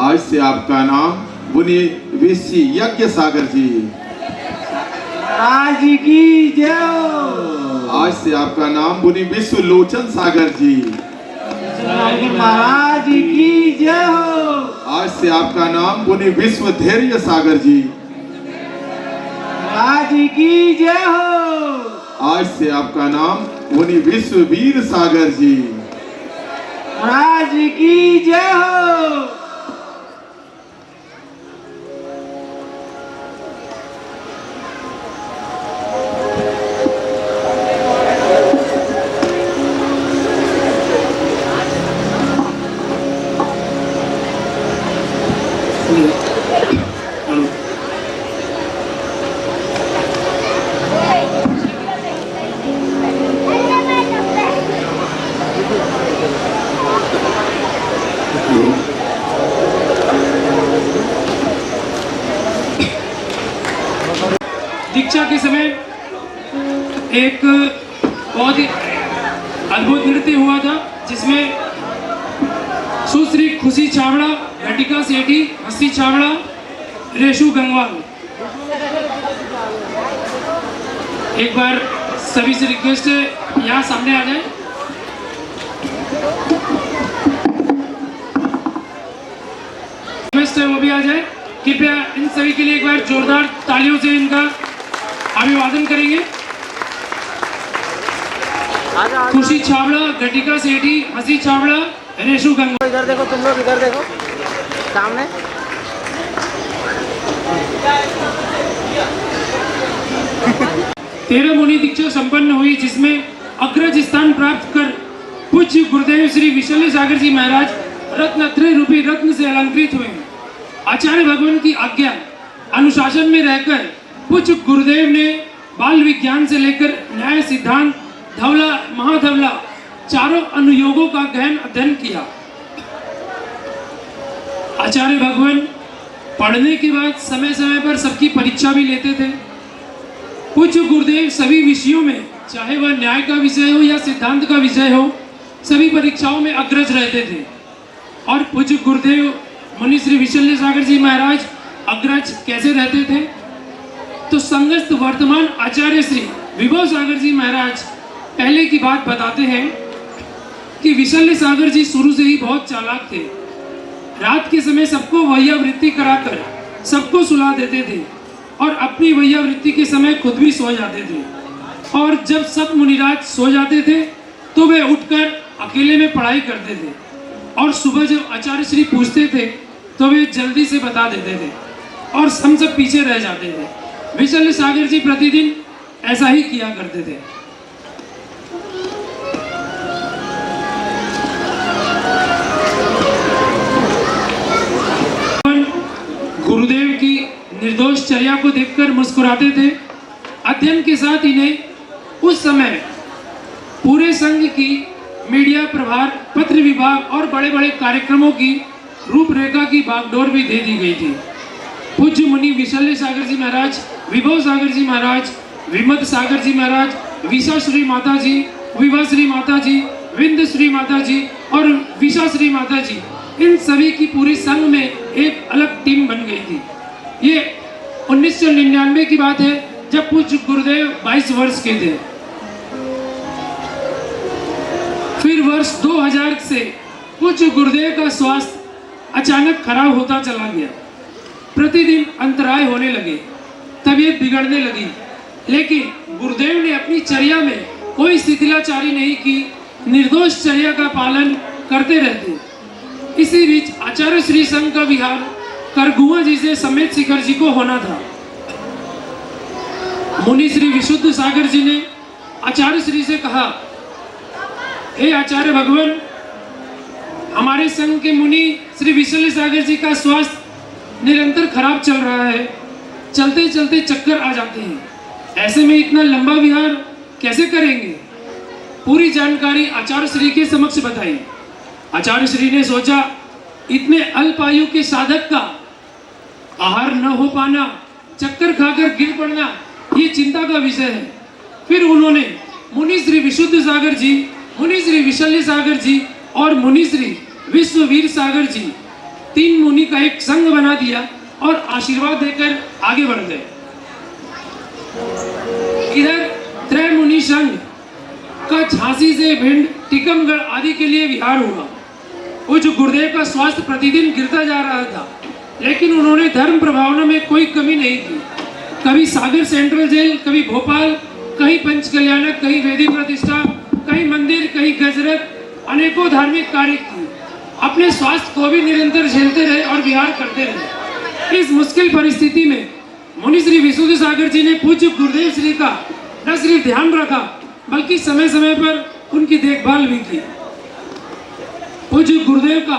आज से आपका नाम मुनि विश्व यज्ञ सागर जी। आज की जय। आज से आपका नाम मुनि विश्व लोचन सागर जी। महाराज की जय हो। आज से आपका नाम मुनि विश्व धैर्य सागर जी। आज की जय हो। आज से आपका नाम मुनि विश्व वीर सागर जी। आज की जय हो। दीक्षा के समय एक बहुत ही अद्भुत नृत्य हुआ था, जिसमें सुश्री खुशी छाबड़ा, घटिका सेठी, हस्ती छाबड़ा, रेशु गंगवाल। एक बार सभी से रिक्वेस्ट है यहाँ सामने आ जाए। रिक्वेस्ट है वो भी आ जाए। कृपया इन सभी के लिए एक बार जोरदार तालियों से इनका अभिवादन करेंगे। खुशी छाबड़ा, घटिका सेठी, हंसी छाबड़ा, रेशु गंगा। इधर देखो, तुम लोग इधर देखो सामने। तेरह मुनि दीक्षा संपन्न हुई, जिसमें अग्रज स्थान प्राप्त कर पूज्य गुरुदेव श्री विशल्य सागर जी महाराज रत्नत्रय रूपी रत्न से अलंकृत हुए। आचार्य भगवान की आज्ञा अनुशासन में रहकर पूज्य गुरुदेव ने बाल विज्ञान से लेकर न्याय, सिद्धांत, धवला, महाधवला चारों अनुयोगों का गहन अध्ययन किया। आचार्य भगवान पढ़ने के बाद समय समय पर सबकी परीक्षा भी लेते थे। पूज्य गुरुदेव सभी विषयों में, चाहे वह न्याय का विषय हो या सिद्धांत का विषय हो, सभी परीक्षाओं में अग्रज रहते थे। और पूज्य गुरुदेव मुनि श्री विशल्य सागर जी महाराज अग्रज कैसे रहते थे? तो संगस्थ वर्तमान आचार्य श्री विभव सागर जी महाराज पहले की बात बताते हैं कि विशल्य सागर जी शुरू से ही बहुत चालाक थे। रात के समय सबको वैयावृत्ति कराकर सबको सुला देते थे और अपनी वैयावृत्ति के समय खुद भी सो जाते थे। और जब सब मुनिराज सो जाते थे तो वे उठकर अकेले में पढ़ाई करते थे और सुबह जब आचार्य श्री पूछते थे तो वे जल्दी से बता देते थे और हम सब पीछे रह जाते थे। विशल्य सागर जी प्रतिदिन ऐसा ही किया करते थे। गुरुदेव की निर्दोष चर्या को देखकर मुस्कुराते थे। अध्ययन के साथ इन्हें उस समय पूरे संघ की मीडिया प्रभार, पत्र विभाग और बड़े बड़े कार्यक्रमों की रूपरेखा की बागडोर भी दे दी गई थी। पूज्य मुनि विशल्य सागर जी महाराज, विभव सागर जी महाराज, विमद सागर जी महाराज, विशा श्री माता जी, विभा श्री माता जी, विंद श्री माता जी और विशा श्री माता जी, इन सभी की पूरी संघ में एक अलग टीम बन गई थी। ये 1999 की बात है, जब पूज्य गुरुदेव 22 वर्ष के थे। फिर वर्ष 2000 से पूज्य गुरुदेव का स्वास्थ्य अचानक खराब होता चला गया। प्रतिदिन अंतराय होने लगे, तबीयत बिगड़ने लगी, लेकिन गुरुदेव ने अपनी चर्या में कोई शिथिलाचारी नहीं की, निर्दोष चर्या का पालन करते रहते। इसी बीच आचार्य श्री संघ का विहार करगुआ जी से समेत शिखर जी को होना था। मुनि श्री विशुद्ध सागर जी ने आचार्य श्री से कहा, हे आचार्य भगवान, हमारे संघ के मुनि श्री विशल्य सागर जी का स्वास्थ्य निरंतर खराब चल रहा है, चलते चलते चक्कर आ जाते हैं। ऐसे में इतना लंबा विहार कैसे करेंगे? पूरी जानकारी आचार्य श्री के समक्ष बताई। आचार्य श्री ने सोचा, इतने अल्प आयु के साधक का आहार न हो पाना, चक्कर खाकर गिर पड़ना, ये चिंता का विषय है। फिर उन्होंने मुनि श्री विशुद्ध सागर जी, मुनि श्री विशल्य सागर जी और मुनि श्री विश्ववीर सागर जी, 3 मुनि का एक संघ बना दिया और आशीर्वाद देकर आगे बढ़ गए। इधर त्रय मुनि संघ का झांसी से भिंड, टीकमगढ़ आदि के लिए विहार हुआ। पूज्य गुरुदेव का स्वास्थ्य प्रतिदिन गिरता जा रहा था, लेकिन उन्होंने धर्म प्रभावना में कोई कमी नहीं की। कभी सागर सेंट्रल जेल, कभी भोपाल, कहीं पंच कल्याणक, कहीं वेदी प्रतिष्ठा, कहीं मंदिर, कहीं गजरत, अनेकों धार्मिक कार्य किए। अपने स्वास्थ्य को भी निरंतर झेलते रहे और विहार करते रहे। इस मुश्किल परिस्थिति में मुनि श्री विशुद्ध सागर जी ने पूज्य गुरुदेव श्री का न सिर्फ ध्यान रखा, बल्कि समय समय पर उनकी देखभाल भी की। पूज्य गुरुदेव का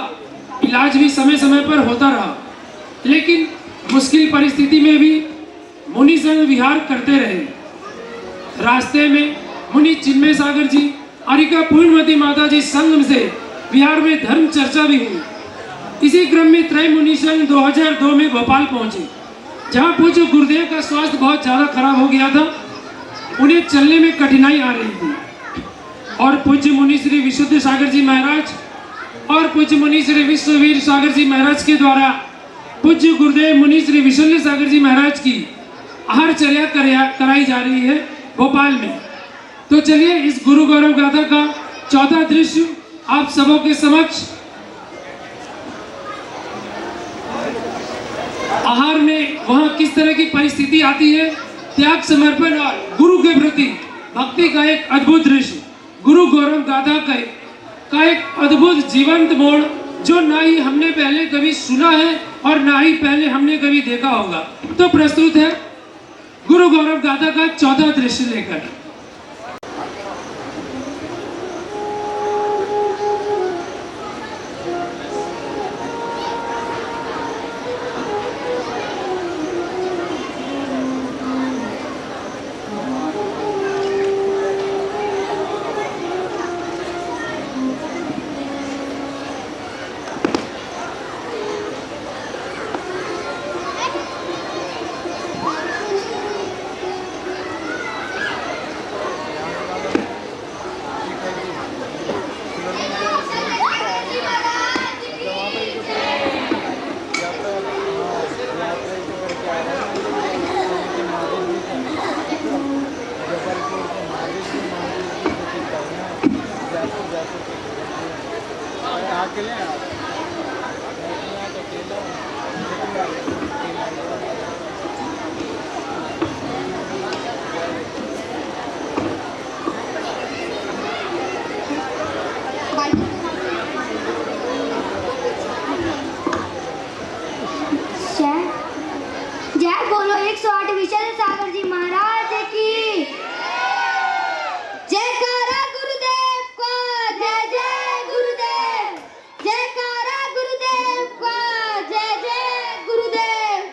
इलाज भी समय समय पर होता रहा, लेकिन मुश्किल परिस्थिति में भी मुनि संग विहार करते रहे। रास्ते में मुनि चिन्मय सागर जी, अरिका पूर्णमती माता जी संघ से विहार में धर्म चर्चा भी हुई। इसी क्रम में त्रय मुनि संघ 2002 में भोपाल पहुंचे, जहां पूज्य गुरुदेव का स्वास्थ्य बहुत ज्यादा खराब हो गया था। उन्हें चलने में कठिनाई आ रही थी और पूज्य मुनि श्री विशुद्ध सागर जी महाराज और पूज्य मुनि श्री विश्ववीर सागर जी महाराज के द्वारा पूज्य गुरुदेव मुनि श्री विशल्य सागर जी महाराज की आहार चर्या कराई जा रही है भोपाल में। तो चलिए इस गुरु गौरव गाथा का चौथा दृश्य आप सबों के समक्ष। आहार में वहां किस तरह की परिस्थिति आती है, त्याग, समर्पण और गुरु के प्रति भक्ति का एक अद्भुत दृश्य गुरु गौरव गाथा का एक अद्भुत जीवंत मोड़ जो ना ही हमने पहले कभी सुना है और ना ही पहले हमने कभी देखा होगा। तो प्रस्तुत है गुरु गौरव गाथा का 14 दृश्य लेकर। जय बोलो 108 विशल सागर जी महाराज की जयकारा गुरुदेव का, जय जय गुरुदेव, जयकारा गुरुदेव का, जय जय गुरुदेव।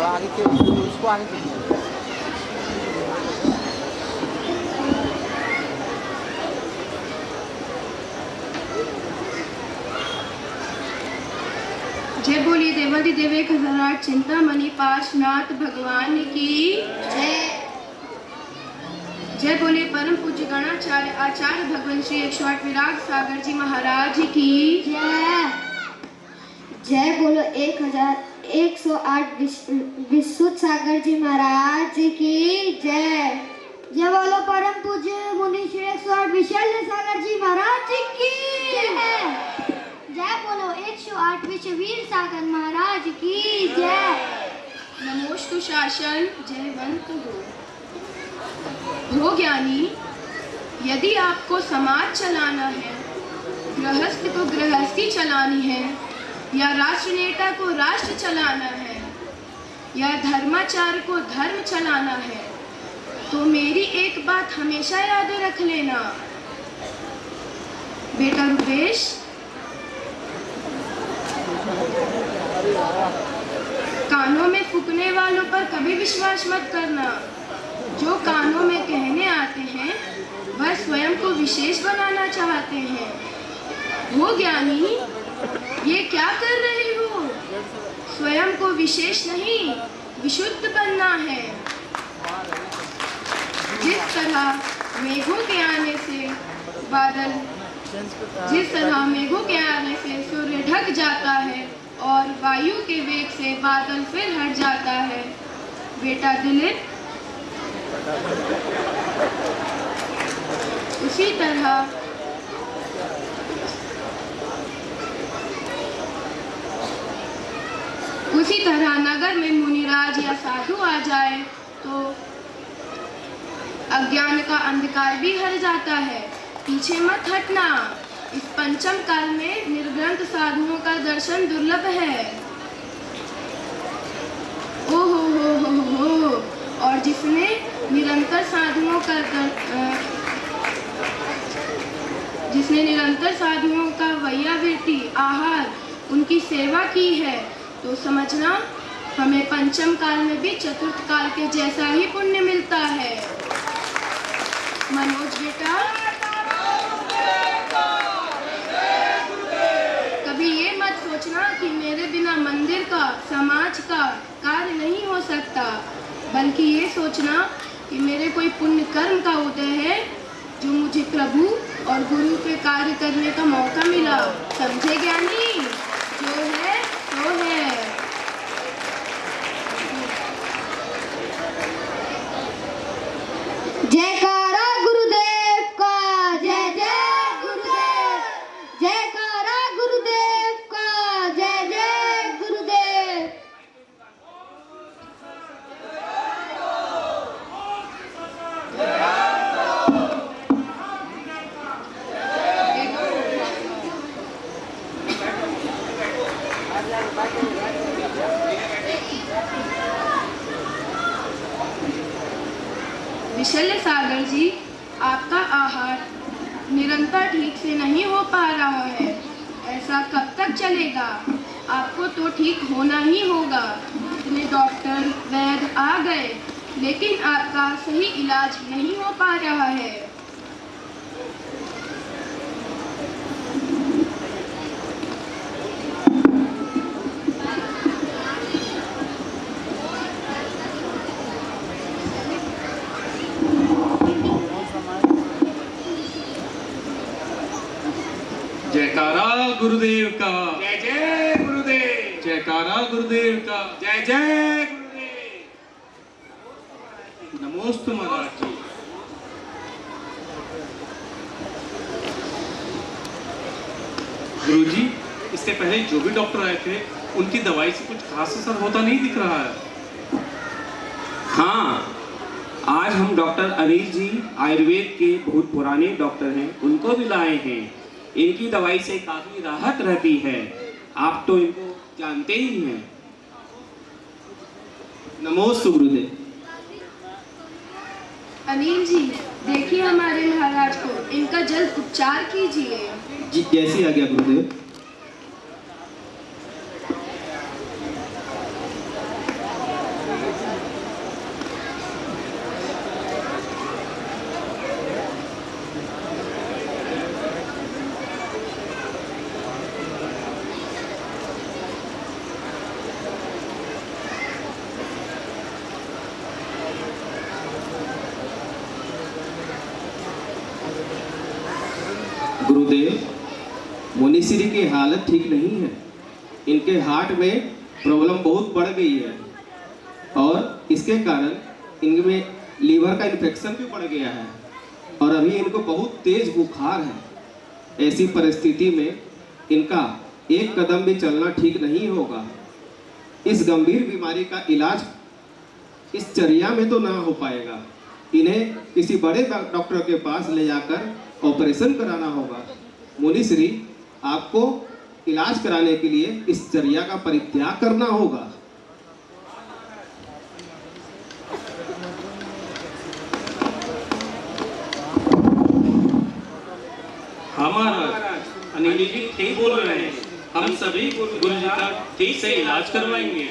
आगे के उसको आगे जय बोलिए देवादि देव 1008 चिंतामणि पाशनाथ भगवान की जय। जय बोलिए परम पूज्य गणाचार्य आचार्य भगवान श्री 108 विराग सागर जी महाराज की जय। जय बोलो 108 विशुद्ध सागर जी महाराज की जय। जय बोलो परम पूज्य मुनि श्री 108 विशाल सागर जी महाराज की जय। जय बोलो 108 विश्ववीर सागर महाराज की जय। नमोस्तु शासन जयवंत हो ज्ञानी, यदि आपको समाज चलाना है, गृहस्थ को गृहस्थी चलानी है, या राष्ट्र नेता को राष्ट्र चलाना है, या धर्माचार्य को धर्म चलाना है, तो मेरी एक बात हमेशा याद रख लेना बेटा रुपेश। कानों में फूकने वालों पर कभी विश्वास मत करना। जो कानों में कहने आते हैं वह स्वयं को विशेष बनाना चाहते हैं। हो ज्ञानी, ये क्या कर रहे हो? स्वयं को विशेष नहीं विशुद्ध बनना है। जिस तरह मेघों के आने से बादल, जिस तरह मेघों के आने से सूर्य ढक जाता है और वायु के वेग से बादल फिर हट जाता है, बेटा दिलीप उसी तरह नगर में मुनिराज या साधु आ जाए तो अज्ञान का अंधकार भी हट जाता है। पीछे मत हटना। इस पंचम काल में निर्ग्रंथ साधुओं का दर्शन दुर्लभ है। ओ हो। और जिसने निरंतर साधुओं का वैयावृत्ति आहार उनकी सेवा की है, तो समझना हमें पंचम काल में भी चतुर्थ काल के जैसा ही पुण्य मिलता है। मनोज बेटा, कभी ये मत सोचना कि मेरे बिना मंदिर का, समाज का कार्य नहीं हो सकता, बल्कि ये सोचना कि मेरे कोई पुण्य कर्म का उदय है जो मुझे प्रभु और गुरु के कार्य करने का मौका मिला। समझे ज्ञानी? जो है वो है। जयकारा गुरुदेव का, जय जय गुरुदेव। जयकारा गुरुदेव का, जय जय गुरुदेव। विशल्य सागर जी, आपका आहार निरंतर ठीक से नहीं हो पा रहा है। ऐसा कब तक चलेगा? आपको तो ठीक होना ही होगा। इतने डॉक्टर वैद्य आ गए, लेकिन आपका सही इलाज नहीं हो पा रहा है। जयकारा गुरुदेव का, जय जय गुरुदेव। जयकारा गुरुदेव का, जय जय गुरुदेव। नमोस्तु महाराज जी। गुरुजी, इससे पहले जो भी डॉक्टर आए थे उनकी दवाई से कुछ खास असर होता नहीं दिख रहा है। हाँ, आज हम डॉक्टर अनिल जी आयुर्वेद के बहुत पुराने डॉक्टर हैं, उनको भी लाए हैं। इनकी दवाई से काफी राहत रहती है। आप तो इनको जानते ही हैं। नमोस्तु गुरुदेव। अनिल जी, देखिए हमारे महाराज को, इनका जल्द उपचार कीजिए। जी, जैसी आज्ञा गुरुदेव। गुरुदेव, मुनिश्री की हालत ठीक नहीं है। इनके हार्ट में प्रॉब्लम बहुत बढ़ गई है और इसके कारण इनमें लीवर का इन्फेक्शन भी बढ़ गया है और अभी इनको बहुत तेज बुखार है। ऐसी परिस्थिति में इनका एक कदम भी चलना ठीक नहीं होगा। इस गंभीर बीमारी का इलाज इस चर्या में तो ना हो पाएगा। इन्हें किसी बड़े डॉक्टर के पास ले जाकर ऑपरेशन कराना होगा। मुनिश्री, आपको इलाज कराने के लिए इस चर्या का परित्याग करना होगा। हाँ महाराज, अनिल जी ठीक बोल रहे हैं। हम सभी गुरु जी का ठीक से इलाज करवाएंगे।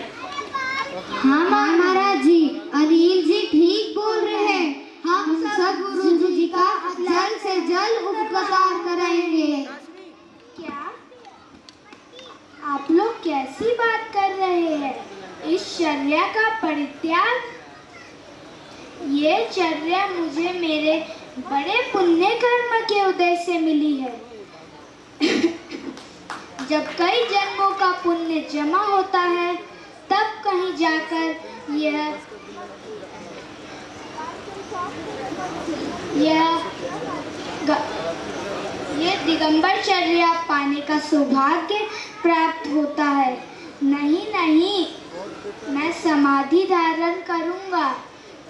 हाँ महाराज जी, अनिल जी ठीक बोल रहे हैं। हम सब गुरु जी का जल्द से जल्द उपचार कराएंगे। क्या आप लोग कैसी बात कर रहे हैं? इस चर्या का परित्याग? ये चर्या मुझे मेरे बड़े पुण्य कर्म के उदय से मिली है। जब कई जन्मों का पुण्य जमा होता है, तब कहीं जाकर ये दिगंबर चर्या पाने का सौभाग्य प्राप्त होता है। नहीं नहीं, मैं समाधि धारण करूंगा,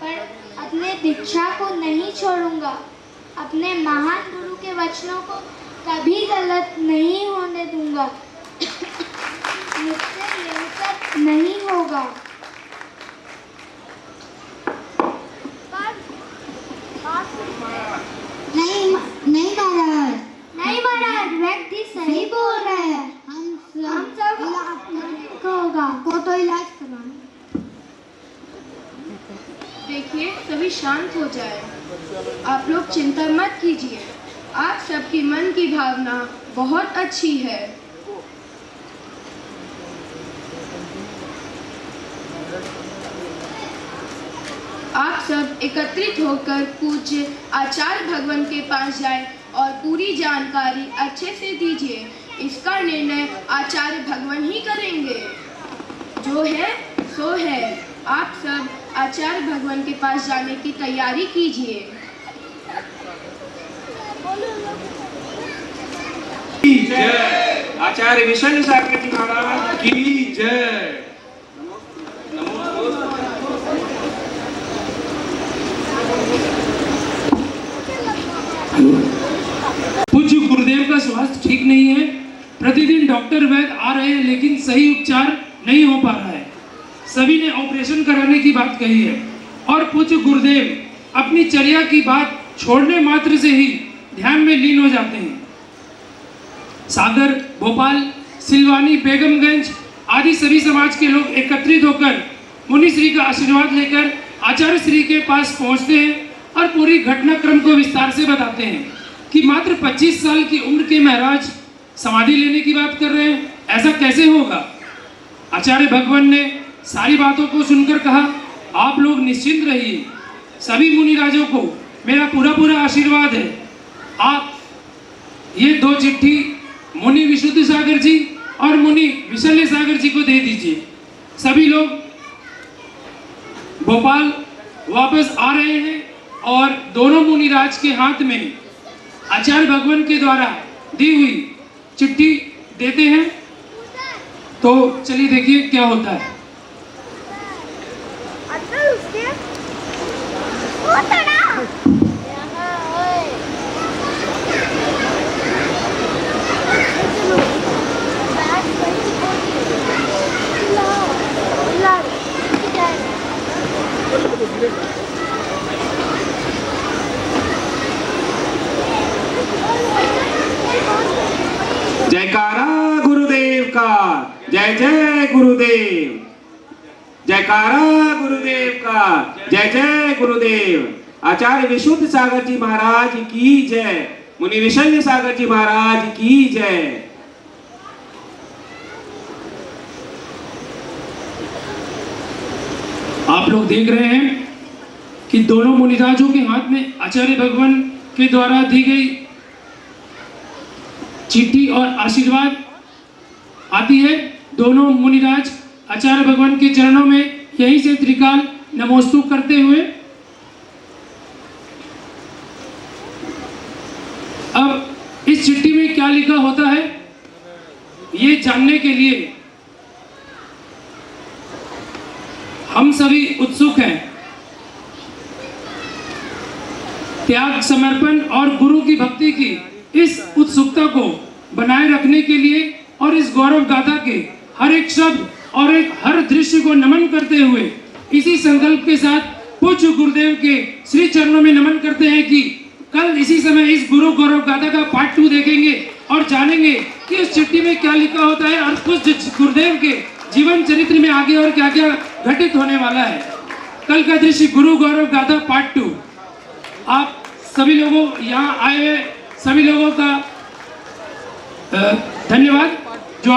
पर अपने दीक्षा को नहीं छोड़ूंगा। अपने महान गुरु के वचनों को कभी गलत नहीं होने दूंगा। मुझसे यह सब नहीं होगा। नहीं महाराज, नहीं महाराज, व्यक्ति सही बोल रहे हैं। हम सब इलाज होगा, को तो इलाज करवाना। देखिए, सभी शांत हो जाए। आप लोग चिंता मत कीजिए। आप सबकी मन की भावना बहुत अच्छी है। आप सब एकत्रित होकर पूज्य आचार्य भगवान के पास जाएं और पूरी जानकारी अच्छे से दीजिए। इसका निर्णय आचार्य भगवान ही करेंगे। जो है सो है। आप सब आचार्य भगवान के पास जाने की तैयारी कीजिए। जय आचार्य विशल सागर जी महाराज की जय। पूज्य गुरुदेव का स्वास्थ्य ठीक नहीं है। प्रतिदिन डॉक्टर वैद्य आ रहे हैं लेकिन सही उपचार नहीं हो पा रहा है। सभी ने ऑपरेशन कराने की बात कही है और पूज्य गुरुदेव अपनी चर्या की बात छोड़ने मात्र से ही ध्यान में लीन हो जाते हैं। सागर, भोपाल, सिलवानी, बेगमगंज आदि सभी समाज के लोग एकत्रित होकर मुनि श्री का आशीर्वाद लेकर आचार्य श्री के पास पहुंचते हैं और पूरी घटनाक्रम को विस्तार से बताते हैं कि मात्र 25 साल की उम्र के महाराज समाधि लेने की बात कर रहे हैं, ऐसा कैसे होगा। आचार्य भगवान ने सारी बातों को सुनकर कहा, आप लोग निश्चिंत रहिए, सभी मुनि राजों को मेरा पूरा आशीर्वाद है। आप ये 2 चिट्ठी मुनि विशुद्ध सागर जी और मुनि विशल्य सागर जी को दे दीजिए। सभी लोग भोपाल वापस आ रहे हैं और दोनों मुनिराज के हाथ में आचार्य भगवान के द्वारा दी हुई चिट्ठी देते हैं। तो चलिए देखिए क्या होता है। जयकारा गुरुदेव का, जय जय गुरुदेव। जयकारा गुरुदेव का, जय जय गुरुदेव। आचार्य विशुद्ध सागर जी महाराज की जय। मुनि विशल्य सागर जी महाराज की जय। आप लोग देख रहे हैं कि दोनों मुनिराजों के हाथ में आचार्य भगवान के द्वारा दी गई चिट्ठी और आशीर्वाद आती है। दोनों मुनिराज आचार्य भगवान के चरणों में यहीं से त्रिकाल नमोस्तु करते हुए अब इस चिट्ठी में क्या लिखा होता है ये जानने के लिए हम सभी उत्सुक हैं। त्याग, समर्पण और गुरु की भक्ति की इस उत्सुकता को बनाए रखने के लिए और इस गौरव गाथा के हर एक शब्द और हर दृश्य को नमन करते हुए इसी संकल्प के साथ पूज्य गुरुदेव के श्री चरणों में नमन करते हैं कि कल इसी समय इस गुरु गौरव गाथा का पार्ट 2 देखेंगे और जानेंगे कि उस चिट्ठी में क्या लिखा होता है और पूज्य गुरुदेव के जीवन चरित्र में आगे और क्या क्या घटित होने वाला है। कल का दृश्य गुरु गौरव गाथा पार्ट 2। आप सभी लोगों यहाँ आए हुए सभी लोगों का धन्यवाद।